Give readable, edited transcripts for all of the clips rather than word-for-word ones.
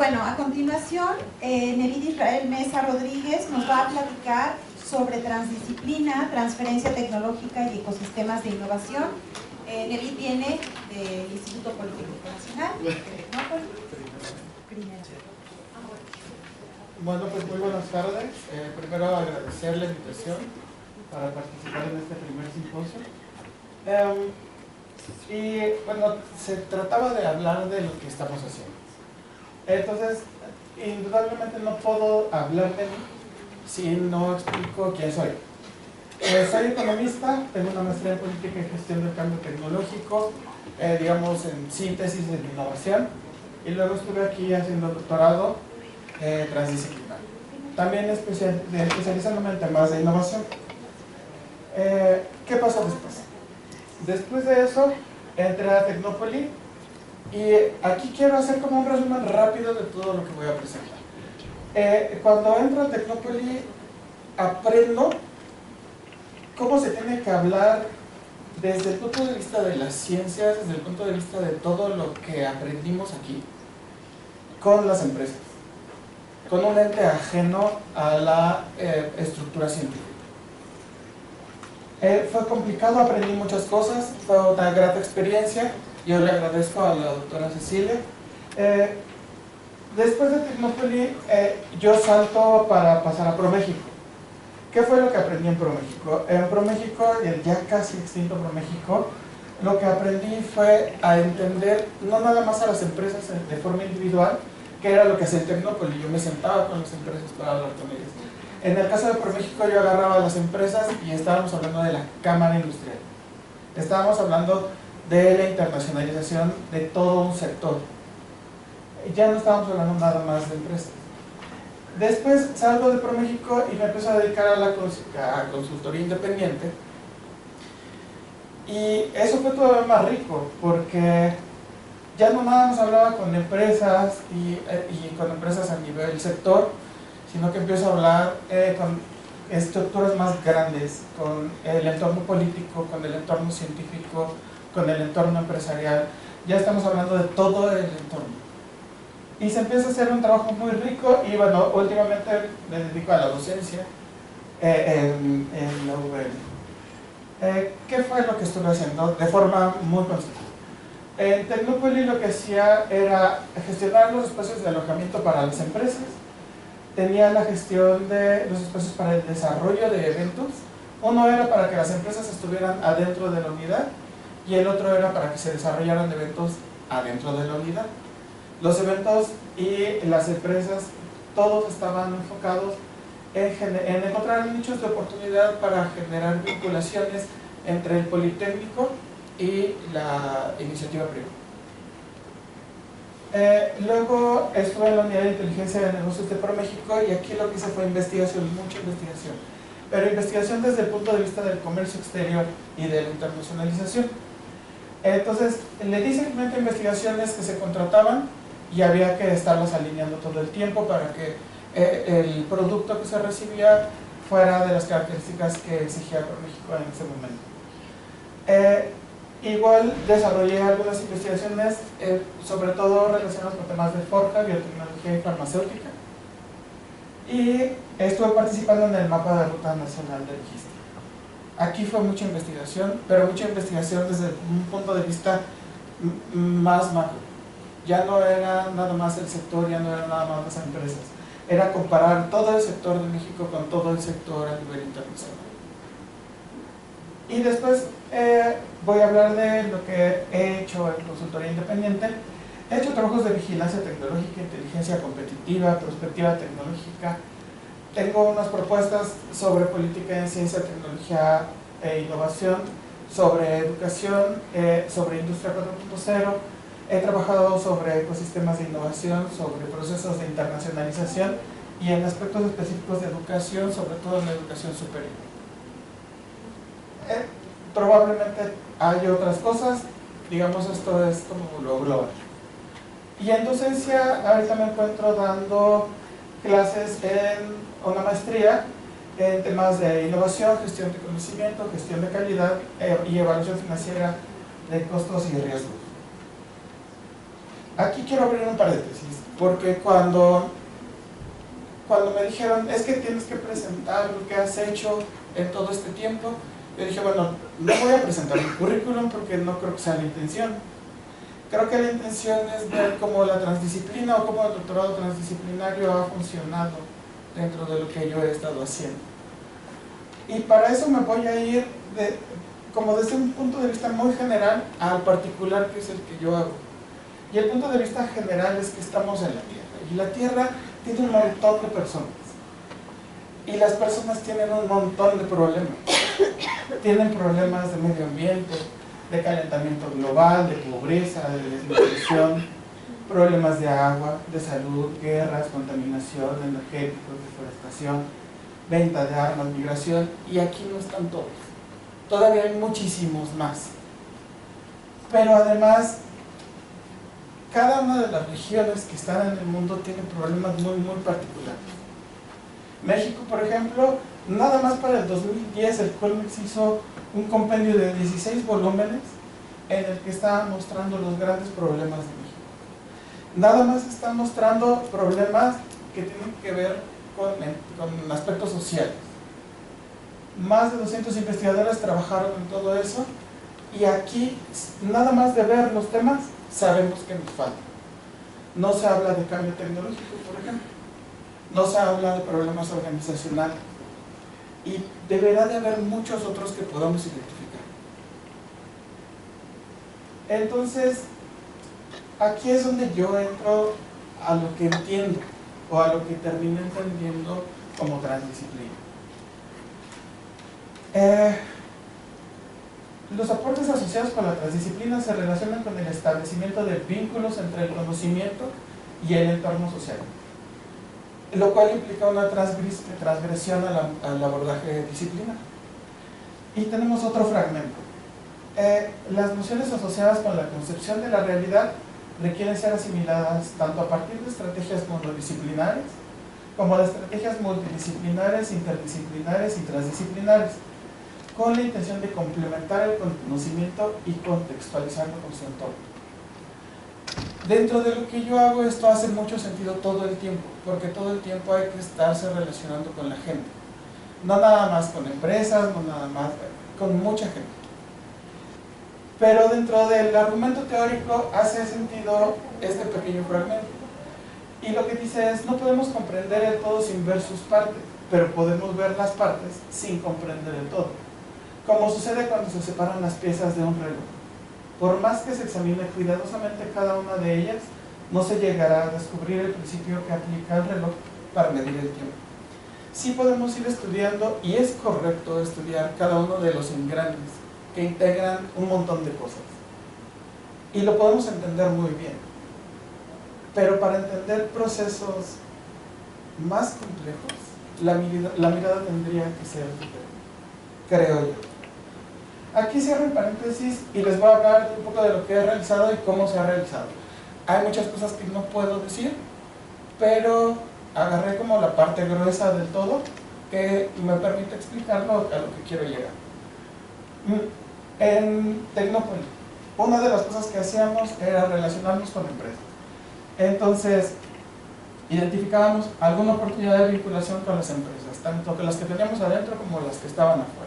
bueno, a continuación, Nevid Israel Mesa Rodríguez nos va a platicar sobre transdisciplina, transferencia tecnológica y ecosistemas de innovación. Nevid viene del Instituto Politécnico Nacional de Tecnópolis. Bueno, pues muy buenas tardes. Primero agradecer la invitación para participar en este primer simposio. Y bueno, se trataba de hablar de lo que estamos haciendo. Entonces, indudablemente no puedo hablar de mí si no explico quién soy. Soy economista, tengo una maestría en política y gestión del cambio tecnológico, digamos en síntesis de innovación, y luego estuve aquí haciendo doctorado transdisciplinar, también especializándome en temas de innovación. ¿Qué pasó después? Después de eso entré a Tecnópolis y aquí quiero hacer como un resumen rápido de todo lo que voy a presentar. Cuando entro a Tecnópolis aprendo cómo se tiene que hablar desde el punto de vista de las ciencias, desde el punto de vista de todo lo que aprendimos aquí con las empresas, con un ente ajeno a la estructura científica. Fue complicado, aprendí muchas cosas, fue una grata experiencia. Yo le agradezco a la doctora Cecilia. Después de Tecnópolis, yo salto para pasar a ProMéxico. ¿Qué fue lo que aprendí en ProMéxico? En ProMéxico, el ya casi extinto ProMéxico, lo que aprendí fue a entender no nada más a las empresas de forma individual, que era lo que hacía en Tecnópolis. Yo me sentaba con las empresas para hablar con ellas. En el caso de ProMéxico, yo agarraba a las empresas y estábamos hablando de la cámara industrial. Estábamos hablando de la internacionalización de todo un sector. Ya no estábamos hablando nada más de empresas. Después salgo de ProMéxico y me empiezo a dedicar a la consultoría independiente. Y eso fue todavía más rico, porque ya no nada más hablaba con empresas y con empresas a nivel sector, sino que empiezo a hablar con estructuras más grandes, con el entorno político, con el entorno científico, con el entorno empresarial. Ya estamos hablando de todo el entorno. Y se empieza a hacer un trabajo muy rico y bueno, últimamente me dedico a la docencia en la UVM. ¿Qué fue lo que estuve haciendo de forma muy constante? En Tecnópolis lo que hacía era gestionar los espacios de alojamiento para las empresas. Tenía la gestión de los espacios para el desarrollo de eventos. Uno era para que las empresas estuvieran adentro de la unidad y el otro era para que se desarrollaran eventos adentro de la unidad. Los eventos y las empresas, todos estaban enfocados en encontrar nichos de oportunidad para generar vinculaciones entre el Politécnico y la iniciativa privada. Luego estuve en la unidad de inteligencia de negocios de ProMéxico y aquí lo que hice fue investigación, mucha investigación, pero investigación desde el punto de vista del comercio exterior y de la internacionalización. Entonces le di seguimiento a investigaciones que se contrataban y había que estarlas alineando todo el tiempo para que el producto que se recibía fuera de las características que exigía ProMéxico en ese momento. Igual desarrollé algunas investigaciones, sobre todo relacionadas con temas de forja, biotecnología y farmacéutica. Y estuve participando en el mapa de ruta nacional de registro. Aquí fue mucha investigación, pero mucha investigación desde un punto de vista más macro. Ya no era nada más el sector, ya no era nada más las empresas. Era comparar todo el sector de México con todo el sector a nivel internacional. Y después voy a hablar de lo que he hecho en consultoría independiente. He hecho trabajos de vigilancia tecnológica, inteligencia competitiva, perspectiva tecnológica. Tengo unas propuestas sobre política en ciencia, tecnología e innovación, sobre educación, sobre industria 4.0. He trabajado sobre ecosistemas de innovación, sobre procesos de internacionalización y en aspectos específicos de educación, sobre todo en la educación superior. Probablemente hay otras cosas, digamos esto es como lo global. Y en docencia ahorita me encuentro dando clases en una maestría en temas de innovación, gestión de conocimiento, gestión de calidad y evaluación financiera de costos y riesgos. Aquí quiero abrir un paréntesis. porque cuando me dijeron, es que tienes que presentar lo que has hecho en todo este tiempo, yo dije, bueno, no voy a presentar mi currículum porque no creo que sea la intención. Creo que la intención es ver cómo la transdisciplina o cómo el doctorado transdisciplinario ha funcionado dentro de lo que yo he estado haciendo. Y para eso me voy a ir como desde un punto de vista muy general al particular, que es el que yo hago. Y el punto de vista general es que estamos en la Tierra, y la Tierra tiene un montón de personas, y las personas tienen un montón de problemas. Tienen problemas de medio ambiente, de calentamiento global, de pobreza, de desnutrición, problemas de agua, de salud, guerras, contaminación, energéticos, deforestación, venta de armas, migración, y aquí no están todos. Todavía hay muchísimos más. Pero además, cada una de las regiones que están en el mundo tiene problemas muy, muy particulares. México, por ejemplo, nada más para el 2010 el Colmex hizo un compendio de 16 volúmenes en el que está mostrando los grandes problemas de México. Nada más está mostrando problemas que tienen que ver con aspectos sociales. Más de 200 investigadores trabajaron en todo eso, y aquí, nada más de ver los temas, sabemos que nos falta. No se habla de cambio tecnológico, por ejemplo. No se habla de problemas organizacionales. Y deberá de haber muchos otros que podamos identificar. Entonces, aquí es donde yo entro a lo que entiendo, o a lo que termino entendiendo como transdisciplina. Los aportes asociados con la transdisciplina se relacionan con el establecimiento de vínculos entre el conocimiento y el entorno social, lo cual implica una transgresión al abordaje disciplinar. Y tenemos otro fragmento. Las nociones asociadas con la concepción de la realidad requieren ser asimiladas tanto a partir de estrategias monodisciplinares como de estrategias multidisciplinares, interdisciplinares y transdisciplinares, con la intención de complementar el conocimiento y contextualizarlo con su entorno. Dentro de lo que yo hago, esto hace mucho sentido todo el tiempo, porque todo el tiempo hay que estarse relacionando con la gente. No nada más con empresas, no nada más con mucha gente. Pero dentro del argumento teórico hace sentido este pequeño fragmento. Y lo que dice es, no podemos comprender el todo sin ver sus partes, pero podemos ver las partes sin comprender el todo. Como sucede cuando se separan las piezas de un reloj. Por más que se examine cuidadosamente cada una de ellas, no se llegará a descubrir el principio que aplica el reloj para medir el tiempo. Sí podemos ir estudiando, y es correcto estudiar cada uno de los engranes que integran un montón de cosas. Y lo podemos entender muy bien. Pero para entender procesos más complejos, la mirada tendría que ser diferente, creo yo. Aquí cierro el paréntesis y les voy a hablar un poco de lo que he realizado y cómo se ha realizado. Hay muchas cosas que no puedo decir, pero agarré como la parte gruesa del todo que me permite explicarlo a lo que quiero llegar. En Tecnópolis, una de las cosas que hacíamos era relacionarnos con empresas. Entonces, identificábamos alguna oportunidad de vinculación con las empresas, tanto que las que teníamos adentro como las que estaban afuera.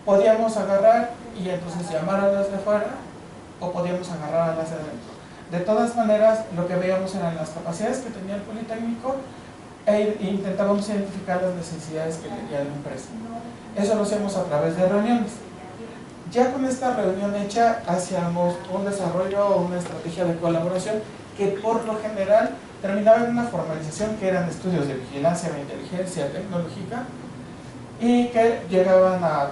Podíamos agarrar y entonces llamar a las de afuera, o podíamos agarrar a las de adentro. De todas maneras, lo que veíamos eran las capacidades que tenía el Politécnico e intentábamos identificar las necesidades que tenía la empresa. Eso lo hacíamos a través de reuniones. Ya con esta reunión hecha, hacíamos un desarrollo o una estrategia de colaboración que por lo general terminaba en una formalización, que eran estudios de vigilancia de inteligencia tecnológica, y que llegaban a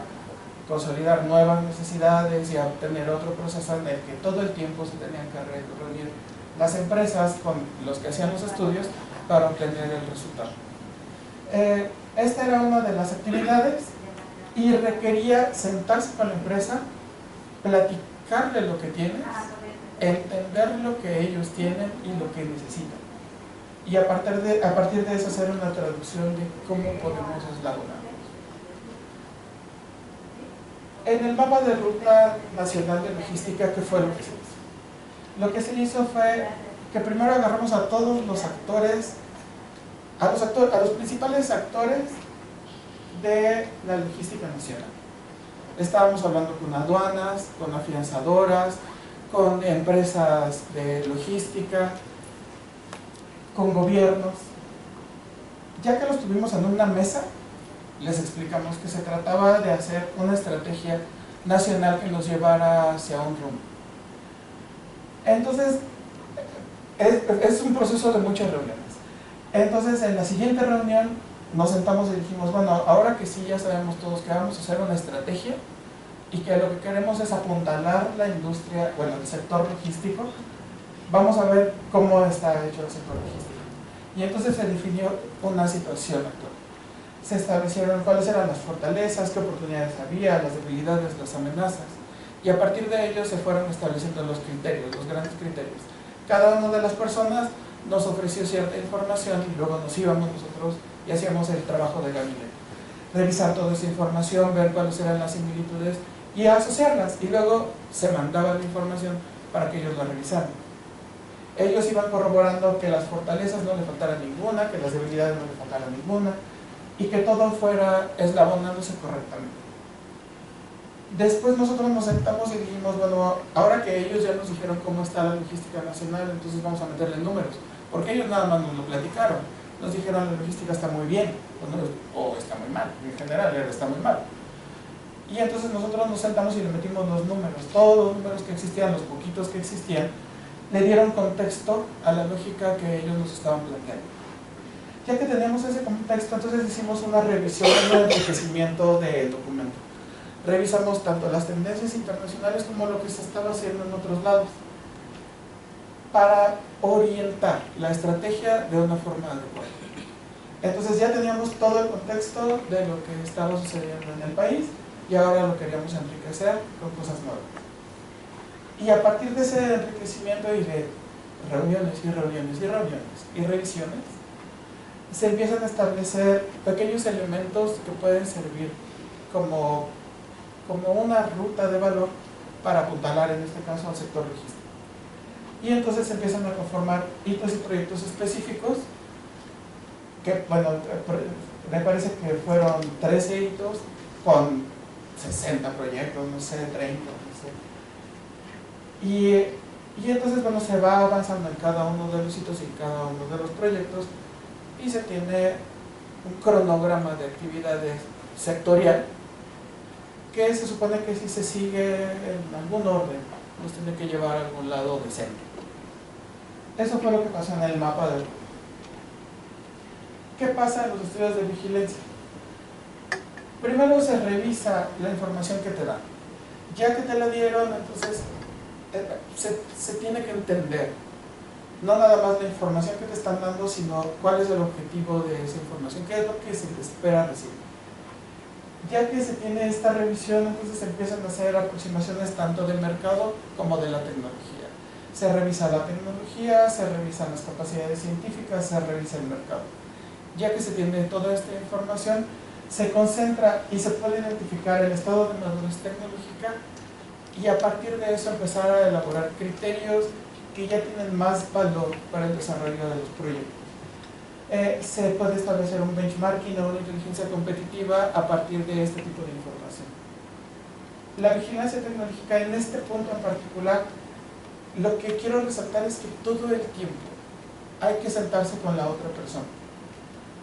consolidar nuevas necesidades y a obtener otro proceso en el que todo el tiempo se tenían que reunir las empresas con los que hacían los estudios para obtener el resultado. Esta era una de las actividades y requería sentarse con la empresa, platicarle lo que tienes, entender lo que ellos tienen y lo que necesitan, y a partir de eso hacer una traducción de cómo podemos eslabonar. En el mapa de ruta nacional de logística, ¿qué fue lo que se hizo? Lo que se hizo fue que primero agarramos a todos los actores, a los principales actores de la logística nacional. Estábamos hablando con aduanas, con afianzadoras, con empresas de logística, con gobiernos. Ya que los tuvimos en una mesa, les explicamos que se trataba de hacer una estrategia nacional que nos llevara hacia un rumbo. Entonces, es un proceso de muchas reuniones. Entonces, en la siguiente reunión nos sentamos y dijimos, bueno, ahora que sí ya sabemos todos que vamos a hacer una estrategia y que lo que queremos es apuntalar la industria, bueno, el sector logístico, vamos a ver cómo está hecho el sector logístico. Y entonces se definió una situación actual. Se establecieron cuáles eran las fortalezas, qué oportunidades había, las debilidades, las amenazas. Y a partir de ello se fueron estableciendo los criterios, los grandes criterios. Cada una de las personas nos ofreció cierta información y luego nos íbamos nosotros y hacíamos el trabajo de gabinete. Revisar toda esa información, ver cuáles eran las similitudes y asociarlas. Y luego se mandaba la información para que ellos la revisaran. Ellos iban corroborando que las fortalezas no le faltara ninguna, que las debilidades no le faltara ninguna y que todo fuera eslabonándose correctamente. Después nosotros nos sentamos y dijimos, bueno, ahora que ellos ya nos dijeron cómo está la logística nacional, entonces vamos a meterle números, porque ellos nada más nos lo platicaron, nos dijeron la logística está muy bien, o está muy mal, en general está muy mal. Y entonces nosotros nos sentamos y le metimos los números, todos los números que existían, los poquitos que existían, le dieron contexto a la lógica que ellos nos estaban planteando. Ya que teníamos ese contexto, entonces hicimos una revisión, un enriquecimiento del documento. Revisamos tanto las tendencias internacionales como lo que se estaba haciendo en otros lados para orientar la estrategia de una forma adecuada. Entonces ya teníamos todo el contexto de lo que estaba sucediendo en el país y ahora lo queríamos enriquecer con cosas nuevas. Y a partir de ese enriquecimiento y de reuniones y reuniones y reuniones y revisiones, se empiezan a establecer pequeños elementos que pueden servir como una ruta de valor para apuntalar, en este caso, al sector logístico. Y entonces se empiezan a conformar hitos y proyectos específicos que, bueno, me parece que fueron 13 hitos con 60 proyectos, no sé, 30, no sé. Y entonces, bueno, se va avanzando en cada uno de los hitos y en cada uno de los proyectos y se tiene un cronograma de actividades sectorial que se supone que si se sigue en algún orden nos tiene que llevar a algún lado decente. Eso fue lo que pasó en el mapa del... ¿Qué pasa en los estudios de vigilancia? Primero se revisa la información que te dan. Ya que te la dieron, entonces se tiene que entender no nada más la información que te están dando, sino cuál es el objetivo de esa información, qué es lo que se espera recibir. Ya que se tiene esta revisión, entonces se empiezan a hacer aproximaciones tanto del mercado como de la tecnología. Se revisa la tecnología, se revisan las capacidades científicas, se revisa el mercado. Ya que se tiene toda esta información, se concentra y se puede identificar el estado de madurez tecnológica y a partir de eso empezar a elaborar criterios que ya tienen más valor para el desarrollo de los proyectos. Se puede establecer un benchmarking o una inteligencia competitiva a partir de este tipo de información. La vigilancia tecnológica en este punto en particular, lo que quiero resaltar es que todo el tiempo hay que sentarse con la otra persona,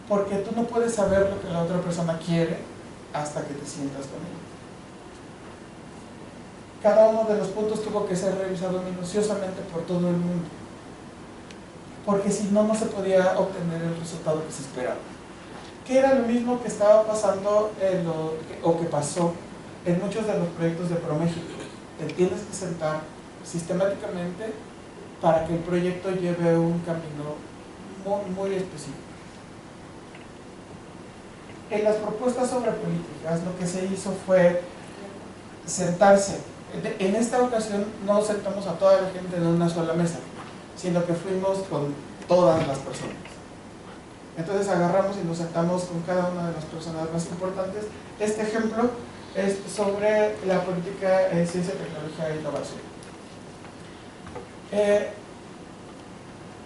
porque tú no puedes saber lo que la otra persona quiere hasta que te sientas con ella. Cada uno de los puntos tuvo que ser revisado minuciosamente por todo el mundo, porque si no, no se podía obtener el resultado que se esperaba. Que era lo mismo que estaba pasando o que pasó en muchos de los proyectos de ProMéxico. Te tienes que sentar sistemáticamente para que el proyecto lleve un camino muy, muy específico. En las propuestas sobre políticas, lo que se hizo fue sentarse. En esta ocasión no sentamos a toda la gente en una sola mesa, sino que fuimos con todas las personas. Entonces agarramos y nos sentamos con cada una de las personas más importantes. Este ejemplo es sobre la política en ciencia, tecnología e innovación.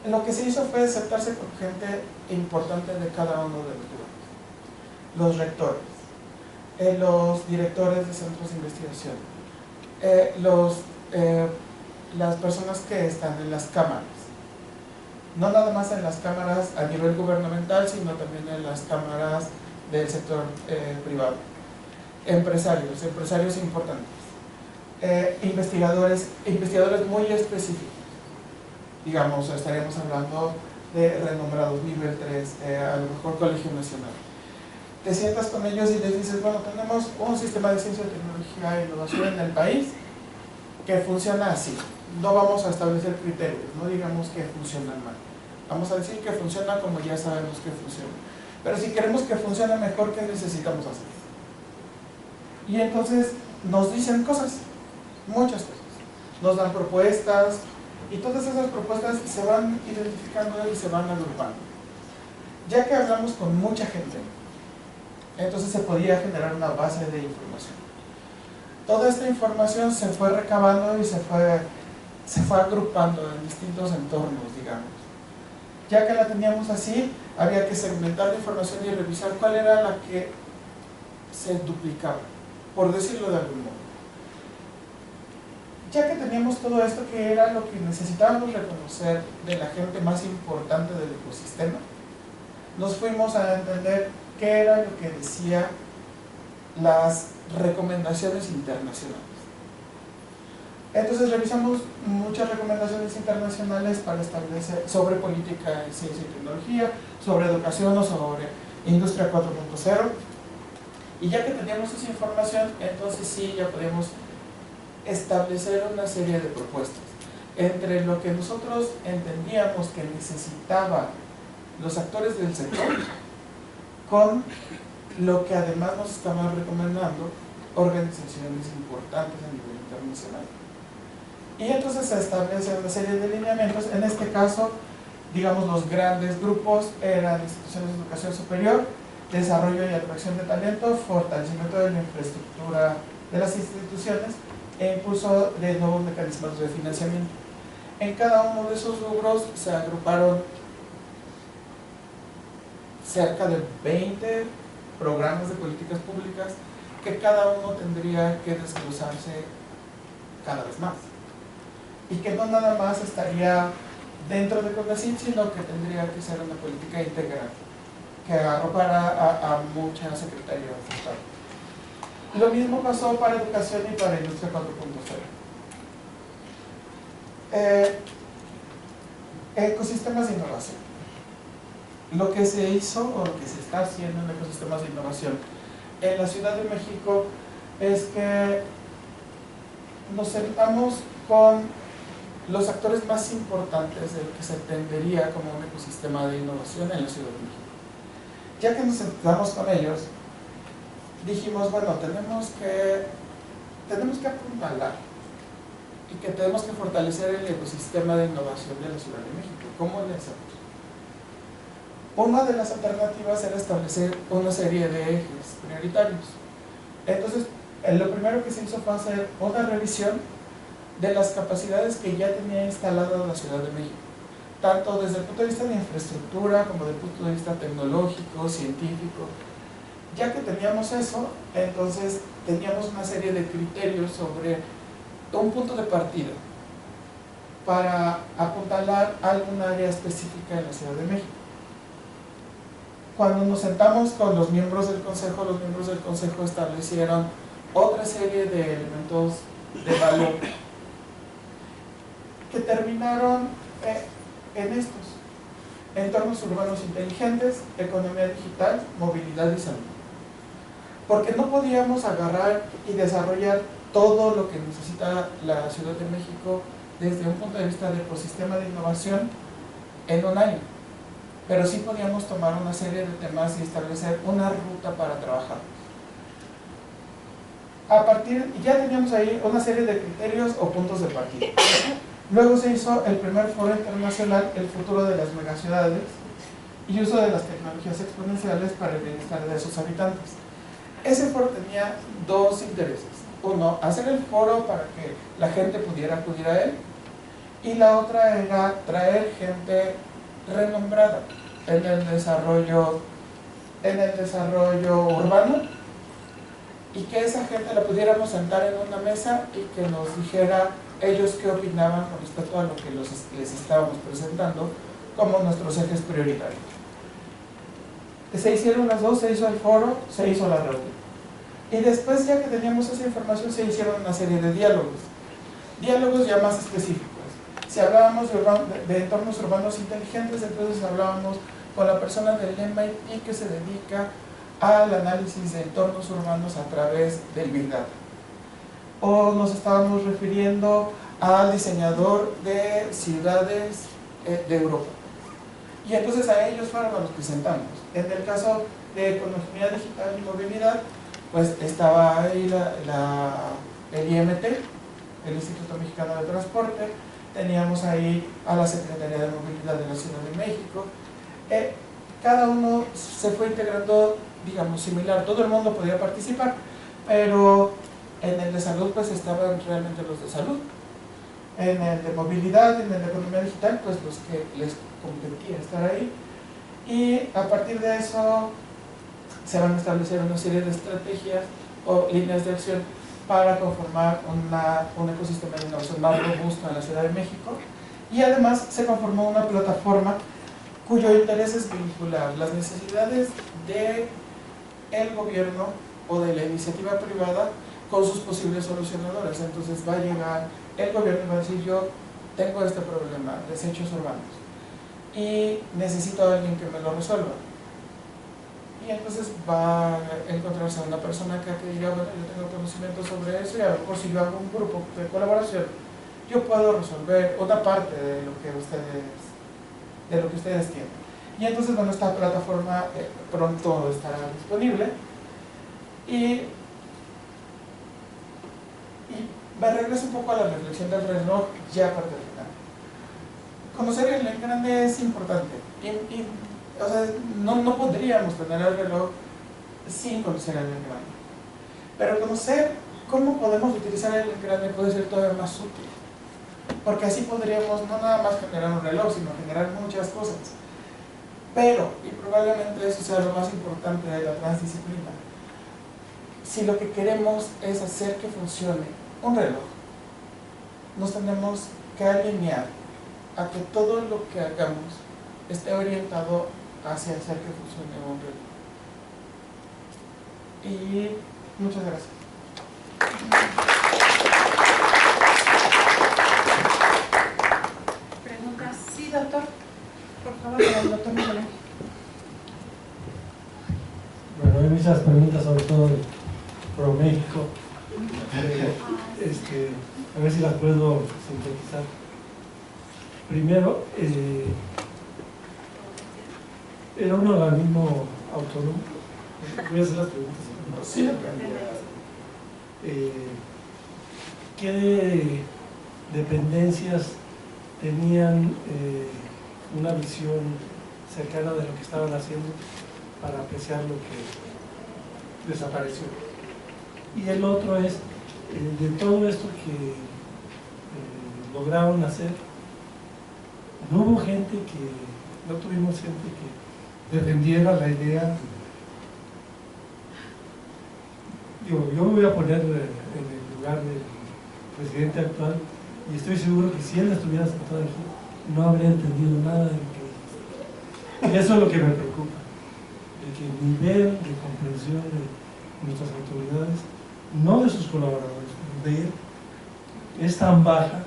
lo que se hizo fue sentarse con gente importante de cada uno de los lugares. Los rectores, los directores de centros de investigación, las personas que están en las cámaras. No nada más en las cámaras a nivel gubernamental, sino también en las cámaras del sector privado. Empresarios importantes. Investigadores muy específicos. Digamos, estaríamos hablando de renombrados, nivel 3, a lo mejor Colegio Nacional. Te sientas con ellos y les dices, bueno, tenemos un sistema de ciencia, tecnología e innovación en el país que funciona así. No vamos a establecer criterios, no digamos que funcionan mal. Vamos a decir que funciona como ya sabemos que funciona. Pero si queremos que funcione mejor, ¿qué necesitamos hacer? Y entonces nos dicen cosas, muchas cosas. Nos dan propuestas y todas esas propuestas se van identificando y se van agrupando. Ya que hablamos con mucha gente, entonces se podía generar una base de información. Toda esta información se fue recabando y se fue agrupando en distintos entornos, digamos. Ya que la teníamos así, había que segmentar la información y revisar cuál era la que se duplicaba, por decirlo de algún modo. Ya que teníamos todo esto, que era lo que necesitábamos reconocer de la gente más importante del ecosistema, nos fuimos a entender qué era lo que decía las recomendaciones internacionales. Entonces revisamos muchas recomendaciones internacionales para establecer sobre política de ciencia y tecnología, sobre educación o sobre industria 4.0. Y ya que teníamos esa información, entonces sí, ya podemos establecer una serie de propuestas entre lo que nosotros entendíamos que necesitaban los actores del sector con lo que además nos estaban recomendando organizaciones importantes a nivel internacional. Y entonces se establece una serie de lineamientos. En este caso, digamos, los grandes grupos eran instituciones de educación superior, desarrollo y atracción de talento, fortalecimiento de la infraestructura de las instituciones e impulso de nuevos mecanismos de financiamiento. En cada uno de esos rubros se agruparon cerca de 20 programas de políticas públicas que cada uno tendría que desglosarse cada vez más. Y que no nada más estaría dentro de CONACYT, sino que tendría que ser una política integral que agrupara a muchas secretarías de Estado. Lo mismo pasó para educación y para industria 4.0. Ecosistemas de innovación. Lo que se hizo o lo que se está haciendo en ecosistemas de innovación en la Ciudad de México es que nos sentamos con los actores más importantes de lo que se entendería como un ecosistema de innovación en la Ciudad de México. Ya que nos sentamos con ellos, dijimos, bueno, tenemos que apuntalar y que tenemos que fortalecer el ecosistema de innovación de la Ciudad de México. ¿Cómo le hacemos? Una de las alternativas era establecer una serie de ejes prioritarios. Entonces, lo primero que se hizo fue hacer una revisión de las capacidades que ya tenía instalada la Ciudad de México, tanto desde el punto de vista de infraestructura como desde el punto de vista tecnológico, científico. Ya que teníamos eso, entonces teníamos una serie de criterios sobre un punto de partida para apuntalar algún área específica en la Ciudad de México. Cuando nos sentamos con los miembros del consejo establecieron otra serie de elementos de valor que terminaron en estos: entornos urbanos inteligentes, economía digital, movilidad y salud. Porque no podíamos agarrar y desarrollar todo lo que necesita la Ciudad de México desde un punto de vista de ecosistema de innovación en un año, pero sí podíamos tomar una serie de temas y establecer una ruta para trabajar. Ya teníamos ahí una serie de criterios o puntos de partida. Luego se hizo el primer foro internacional, el futuro de las megaciudades y uso de las tecnologías exponenciales para el bienestar de sus habitantes. Ese foro tenía dos intereses: uno, hacer el foro para que la gente pudiera acudir a él, y la otra era traer gente renombrada en el desarrollo urbano, y que esa gente la pudiéramos sentar en una mesa y que nos dijera ellos qué opinaban con respecto a lo que les estábamos presentando como nuestros ejes prioritarios. Se hicieron las dos, se hizo el foro, se hizo la reunión. Y después, ya que teníamos esa información, se hicieron una serie de diálogos ya más específicos. Si hablábamos de entornos urbanos inteligentes, entonces hablábamos con la persona del MIT que se dedica al análisis de entornos urbanos a través del Big Data. O nos estábamos refiriendo al diseñador de ciudades de Europa. Y entonces a ellos fueron a los que presentamos. En el caso de economía digital y movilidad, pues estaba ahí el IMT, el Instituto Mexicano de Transporte, teníamos ahí a la Secretaría de Movilidad de la Ciudad de México. Cada uno se fue integrando, digamos, similar, todo el mundo podía participar, pero en el de salud pues estaban realmente los de salud, en el de movilidad, en el de economía digital, pues los que les competía estar ahí, y a partir de eso se van a establecer una serie de estrategias o líneas de acción para conformar un ecosistema de innovación más robusto en la Ciudad de México, y además se conformó una plataforma cuyo interés es vincular las necesidades del gobierno o de la iniciativa privada con sus posibles solucionadores. Entonces va a llegar el gobierno y va a decir: yo tengo este problema, desechos urbanos, y necesito a alguien que me lo resuelva. Y entonces va a encontrarse una persona que diga: bueno, yo tengo conocimiento sobre eso, y a lo mejor si yo hago un grupo de colaboración, yo puedo resolver una parte de lo que ustedes tienen. Y entonces, bueno, esta plataforma pronto estará disponible. Y me regreso un poco a la reflexión del reloj ya para terminar. Conocer el engrane es importante. O sea, no podríamos tener el reloj sin conocer el engrane. Pero conocer cómo podemos utilizar el engrane puede ser todavía más útil. Porque así podríamos no nada más generar un reloj, sino generar muchas cosas. Pero, y probablemente eso sea lo más importante de la transdisciplina, si lo que queremos es hacer que funcione un reloj, nos tenemos que alinear a que todo lo que hagamos esté orientado hacia hacer que funcione un reloj. Y muchas gracias. ¿Preguntas? Sí, doctor. Por favor, el doctor Nicolás. Bueno, hay muchas preguntas, sobre todo de ProMéxico. A ver si las puedo sintetizar. Primero, ¿era un organismo autónomo? Voy a hacer las preguntas. Sí, ¿qué dependencias tenían una visión cercana de lo que estaban haciendo para apreciar lo que desapareció? Y el otro es, de todo esto que lograron hacer, no hubo gente no tuvimos gente que defendiera la idea. Digo, yo me voy a poner en el lugar del presidente actual, y estoy seguro que si él estuviera sentado aquí, no habría entendido nada de lo que dice. Y eso es lo que me preocupa, de que el nivel de comprensión de nuestras autoridades, no de sus colaboradores, de él, es tan baja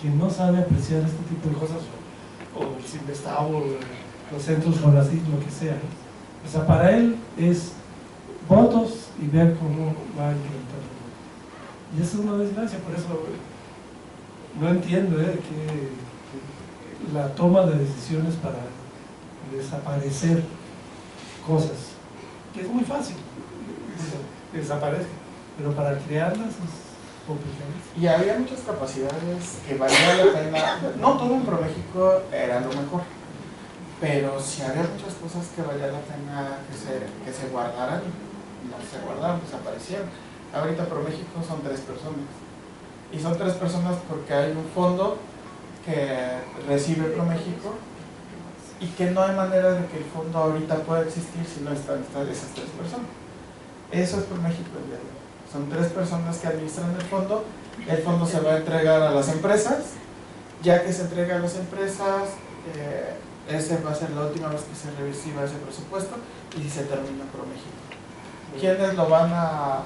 que no sabe apreciar este tipo de cosas, o el Cinvestav, o los centros Fonasit, lo que sea. O sea, para él es votos y ver cómo va a implementar. Y eso es una desgracia, por eso no entiendo que la toma de decisiones para desaparecer cosas, que es muy fácil que desaparezcan, pero para crearlas es complicado. y había muchas capacidades que valía la pena. No todo en ProMéxico era lo mejor, pero sí había muchas cosas que valía la pena que se guardaran, y no se guardaron, desaparecieron. Ahorita ProMéxico son 3 personas, y son 3 personas porque hay un fondo que recibe ProMéxico y que no hay manera de que el fondo ahorita pueda existir si no están esas 3 personas. Eso es ProMéxico el día de hoy. Son 3 personas que administran el fondo se va a entregar a las empresas, ya que se entrega a las empresas, esa va a ser la última vez que se reciba ese presupuesto y se termina ProMéxico. ¿Quiénes lo van a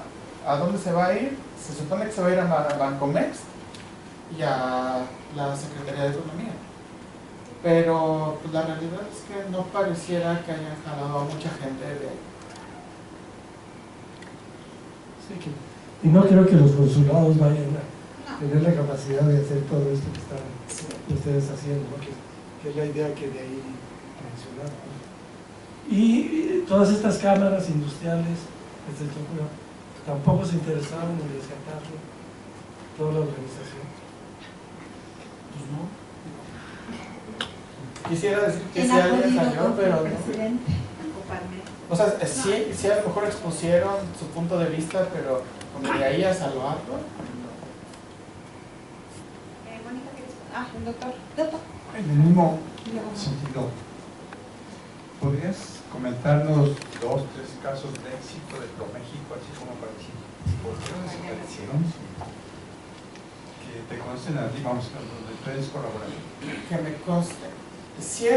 dónde se va a ir? Se supone que se va a ir a Bancomext y a la Secretaría de Economía, pero pues, la realidad es que no pareciera que hayan jalado a mucha gente de ahí. Sí, y no creo que los consulados vayan a tener la capacidad de hacer todo esto que están ustedes haciendo, ¿no? que es la idea que de ahí mencionaron, ¿no? Y todas estas cámaras industriales, tampoco se interesaron en rescatarlo, toda la organización. Pues no. Quisiera decir que sí alguien salió, pero no. O sea, sí a lo mejor expusieron su punto de vista, pero como de ahí a salvarlo. Mónica, ¿quieres? El doctor. En el mismo sentido, ¿podrías comentarnos 2 o 3 casos de éxito de ProMéxico, así como para decir por qué no desaparecieron? Que te consten a ti, vamos, donde ustedes colaboran. Que me conste. Sí,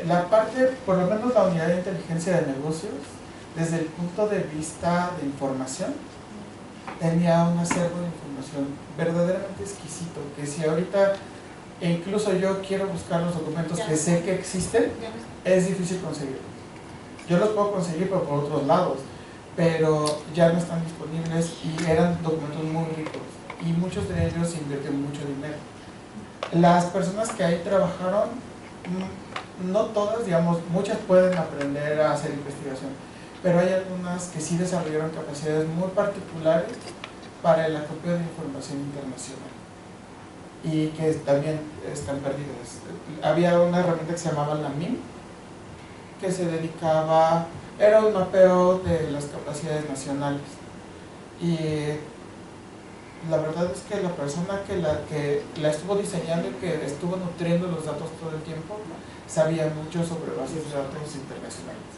la parte, por lo menos la unidad de inteligencia de negocios, desde el punto de vista de información, tenía un acervo de información verdaderamente exquisito, que si ahorita incluso yo quiero buscar los documentos que sé que existen, es difícil conseguirlos. Yo los puedo conseguir pero por otros lados, pero ya no están disponibles y eran documentos muy ricos y muchos de ellos invierten mucho dinero. Las personas que ahí trabajaron, no todas, digamos, muchas pueden aprender a hacer investigación, pero hay algunas que sí desarrollaron capacidades muy particulares para el acopio de información internacional y que también están perdidas. Había una herramienta que se llamaba la MIM, que se dedicaba, era un mapeo de las capacidades nacionales, y la verdad es que la persona que la estuvo diseñando y que estuvo nutriendo los datos todo el tiempo sabía mucho sobre bases de datos internacionales.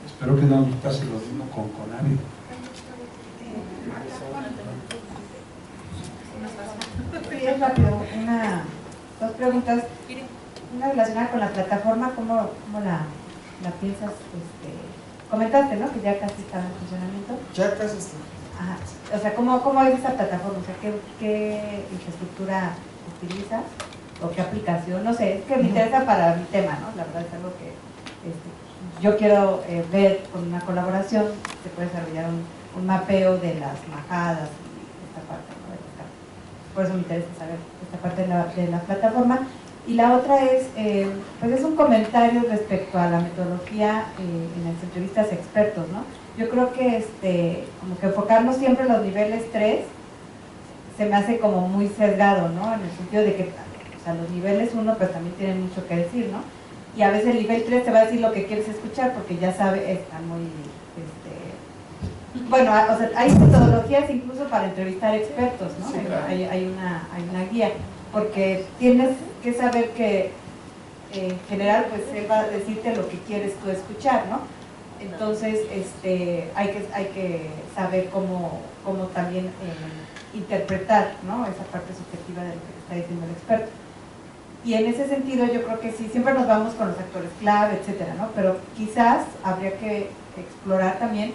Espero que no pase lo mismo con Conavio. Sí, es rápido. 2 preguntas. Una relacionada con la plataforma, ¿cómo la piensas? Comentaste, ¿no? Que ya casi estaba en funcionamiento. Ya casi está. Ajá. O sea, ¿cómo es esa plataforma? O sea, ¿qué infraestructura utilizas? ¿O qué aplicación? No sé, es que me interesa para mi tema, ¿no? La verdad es algo que yo quiero ver con una colaboración. Se puede desarrollar un mapeo de las majadas y esta parte, ¿no? De los campos. Por eso me interesa saber esta parte de la plataforma. Y la otra es, pues es un comentario respecto a la metodología en las entrevistas a expertos, ¿no? Yo creo que como que enfocarnos siempre en los niveles 3 se me hace como muy sesgado, ¿no? En el sentido de que, o sea, los niveles 1 pues también tienen mucho que decir, ¿no? Y a veces el nivel 3 te va a decir lo que quieres escuchar porque ya sabe, está muy, bueno, o sea, hay metodologías incluso para entrevistar expertos, ¿no? Sí, claro. Hay una guía, porque tienes que saber que en general pues él va a decirte lo que quieres tú escuchar, ¿no? Entonces hay que saber cómo también interpretar, ¿no? Esa parte subjetiva de lo que está diciendo el experto. Y en ese sentido yo creo que sí, siempre nos vamos con los actores clave, etcétera, ¿no? Pero quizás habría que explorar también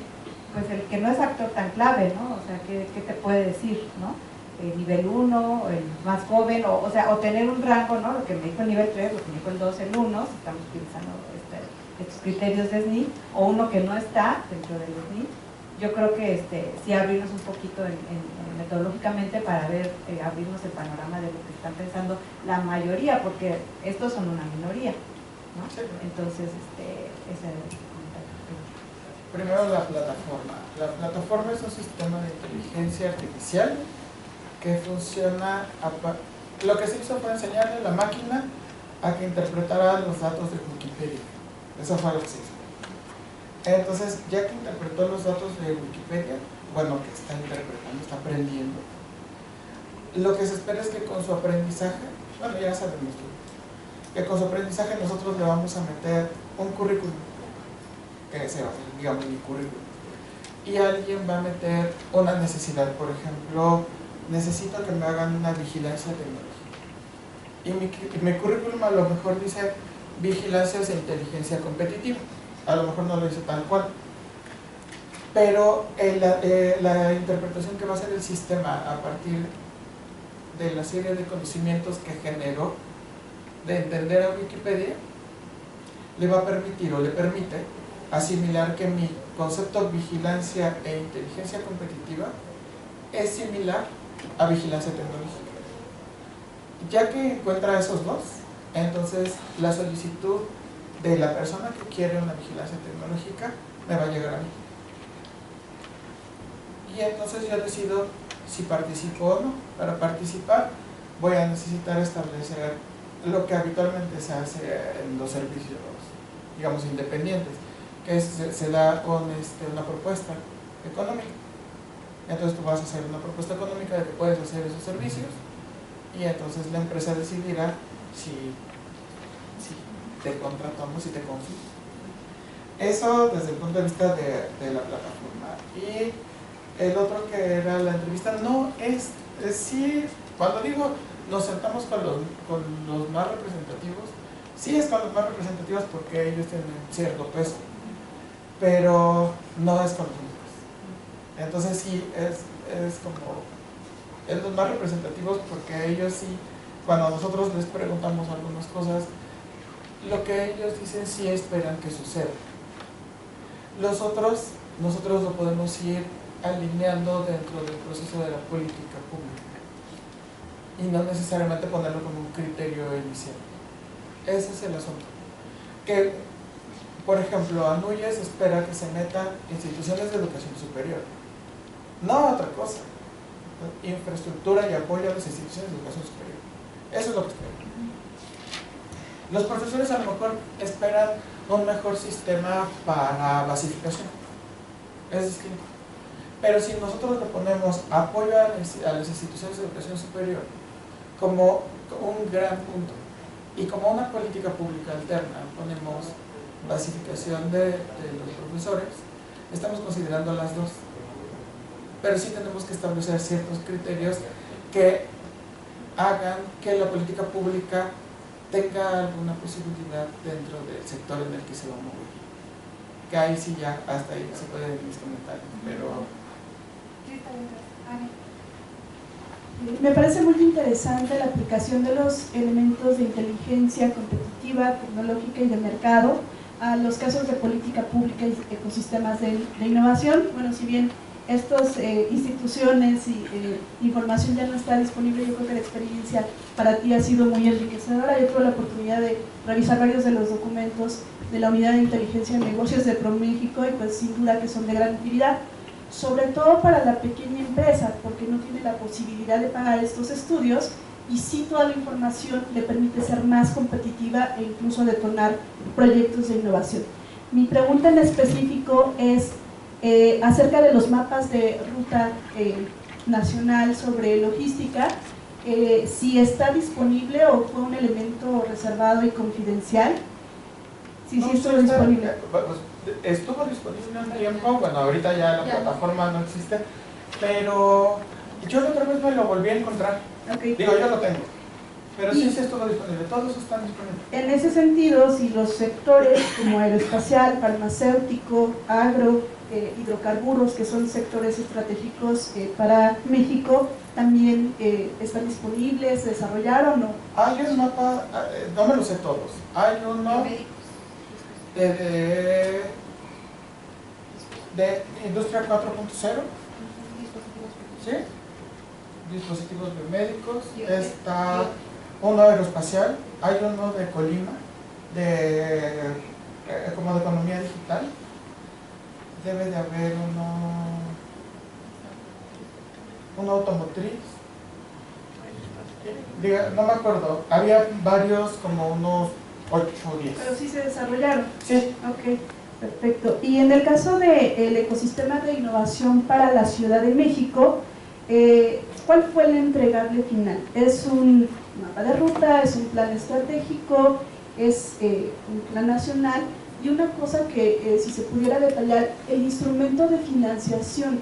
pues el que no es actor tan clave, ¿no? O sea, ¿qué te puede decir, ¿no? El nivel 1, el más joven, o sea, o tener un rango, ¿no? Lo que me dijo el nivel 3, lo que me dijo el 2, el 1, si estamos utilizando estos criterios de SNI, o uno que no está dentro del SNI. Yo creo que sí abrirnos un poquito metodológicamente para ver, abrirnos el panorama de lo que están pensando la mayoría, porque estos son una minoría, ¿no? Sí. Entonces, ese es el comentario. Primero la plataforma. La plataforma es un sistema de inteligencia artificial que funciona, lo que se hizo fue enseñarle a la máquina a que interpretara los datos de Wikipedia. Eso fue lo que se hizo. Entonces, ya que interpretó los datos de Wikipedia, bueno, que está interpretando, está aprendiendo, lo que se espera es que con su aprendizaje, bueno, ya sabemos que con su aprendizaje nosotros le vamos a meter un currículum, que se va a hacer, digamos, mi currículum, y alguien va a meter una necesidad. Por ejemplo, necesito que me hagan una vigilancia tecnológica, y mi currículum a lo mejor dice vigilancias e inteligencia competitiva, a lo mejor no lo dice tal cual, pero la interpretación que va a hacer el sistema a partir de la serie de conocimientos que generó de entender a Wikipedia, le va a permitir o le permite asimilar que mi concepto de vigilancia e inteligencia competitiva es similar a vigilancia tecnológica. Ya que encuentra esos dos, entonces la solicitud de la persona que quiere una vigilancia tecnológica me va a llegar a mí. Y entonces yo decido si participo o no. Para participar voy a necesitar establecer lo que habitualmente se hace en los servicios, digamos, independientes, que es, se da una propuesta económica. Entonces tú vas a hacer una propuesta económica de que puedes hacer esos servicios, y entonces la empresa decidirá si te contratamos, si te confío. Eso desde el punto de vista de la plataforma. Y el otro que era la entrevista, no es sí, cuando digo nos sentamos con los más representativos, sí es con los más representativos porque ellos tienen cierto peso, pero no es con los únicos. Entonces sí, es como es los más representativos porque ellos sí, cuando nosotros les preguntamos algunas cosas, lo que ellos dicen sí esperan que suceda. Los otros, nosotros lo podemos ir alineando dentro del proceso de la política pública y no necesariamente ponerlo como un criterio inicial. Ese es el asunto. Que, por ejemplo, a Núñez espera que se metan instituciones de educación superior, no otra cosa. Infraestructura y apoyo a las instituciones de educación superior. Eso es lo que esperan. Los profesores a lo mejor esperan un mejor sistema para basificación. Es distinto. Pero si nosotros le ponemos apoyo a las instituciones de educación superior como un gran punto y como una política pública alterna ponemos basificación de los profesores, estamos considerando las dos. Pero sí tenemos que establecer ciertos criterios que hagan que la política pública tenga alguna posibilidad dentro del sector en el que se va a mover. Que ahí sí ya, hasta ahí se pueden mis comentarios, pero... Me parece muy interesante la aplicación de los elementos de inteligencia competitiva, tecnológica y de mercado a los casos de política pública y ecosistemas de innovación. Bueno, si bien estas instituciones y información ya no está disponible, yo creo que la experiencia para ti ha sido muy enriquecedora. Yo tuve la oportunidad de revisar varios de los documentos de la Unidad de Inteligencia de Negocios de ProMéxico y pues sin duda que son de gran utilidad, sobre todo para la pequeña empresa, porque no tiene la posibilidad de pagar estos estudios y sí toda la información le permite ser más competitiva e incluso detonar proyectos de innovación. Mi pregunta en específico es acerca de los mapas de ruta nacional sobre logística, si está disponible o fue un elemento reservado y confidencial. Sí, sí estuvo disponible. Estuvo disponible un tiempo, bueno, ahorita ya la plataforma no existe, pero yo la otra vez me lo volví a encontrar. Okay. Digo, yo lo tengo, pero sí estuvo disponible, todos están disponibles. En ese sentido, si los sectores como aeroespacial, farmacéutico, agro, hidrocarburos, que son sectores estratégicos para México, también están disponibles, ¿se desarrollaron o no? Hay un mapa, no me lo sé todos, hay uno de Industria 4.0, ¿sí? Dispositivos biomédicos, está uno aeroespacial, hay uno de Colima, como de economía digital, debe de haber uno automotriz, no me acuerdo, había varios, como unos 8 o 10. Pero sí se desarrollaron. Sí. Ok, perfecto. Y en el caso del ecosistema de innovación para la Ciudad de México, ¿Cuál fue el entregable final? ¿Es un mapa de ruta? ¿Es un plan estratégico? ¿Es un plan nacional? Y una cosa que si se pudiera detallar, el instrumento de financiación,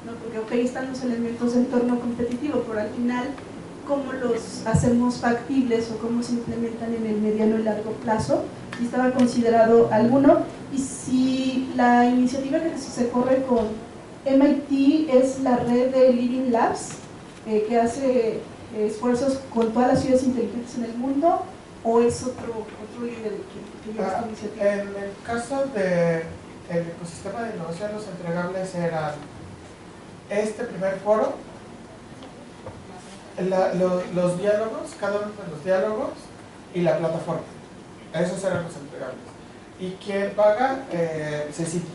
¿no? Porque ok, están los elementos de entorno competitivo, pero al final, ¿cómo los hacemos factibles o cómo se implementan en el mediano y largo plazo? Si estaba considerado alguno, y si la iniciativa que se corre con MIT es la red de Living Labs, que hace esfuerzos con todas las ciudades inteligentes en el mundo, o es otro líder que lleva esta iniciativa. En el caso del ecosistema de innovación, los entregables eran este primer foro, los diálogos, cada uno de los diálogos y la plataforma. Esos eran los entregables. Y quien paga, Cecity.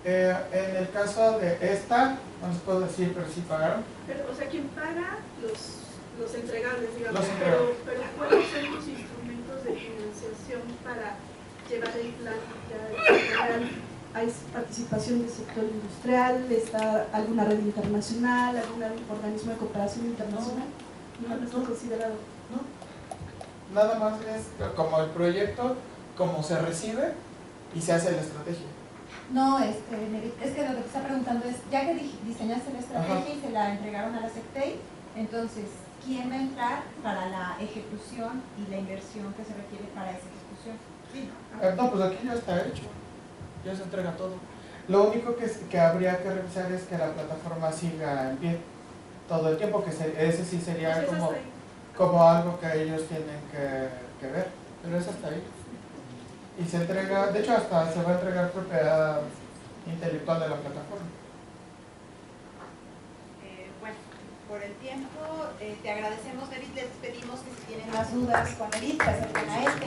En el caso de esta, no les puedo decir, pero sí pagaron. Pero, o sea, quien paga los entregables, digamos, Los entregables. pero ¿cuáles son los instrumentos de financiación para llevar el plan ya real? ¿Hay participación del sector industrial? ¿Está alguna red internacional? ¿Algún organismo de cooperación internacional? ¿No lo está considerado? No, nada más es como el proyecto, como se recibe y se hace la estrategia. No, es que lo que te está preguntando es, ya que diseñaste la estrategia y se la entregaron a la SECTEI, entonces, ¿quién va a entrar para la ejecución y la inversión que se requiere para esa ejecución? Sí. No, pues aquí ya está hecho, ya se entrega todo. Lo único que habría que revisar es que la plataforma siga en pie todo el tiempo, que ese sí sería como algo que ellos tienen que ver, pero eso está ahí. Y se entrega, de hecho hasta se va a entregar propiedad intelectual de la plataforma. Bueno, por el tiempo, te agradecemos, David, les pedimos que si tienen más dudas con David, se acerquen a este.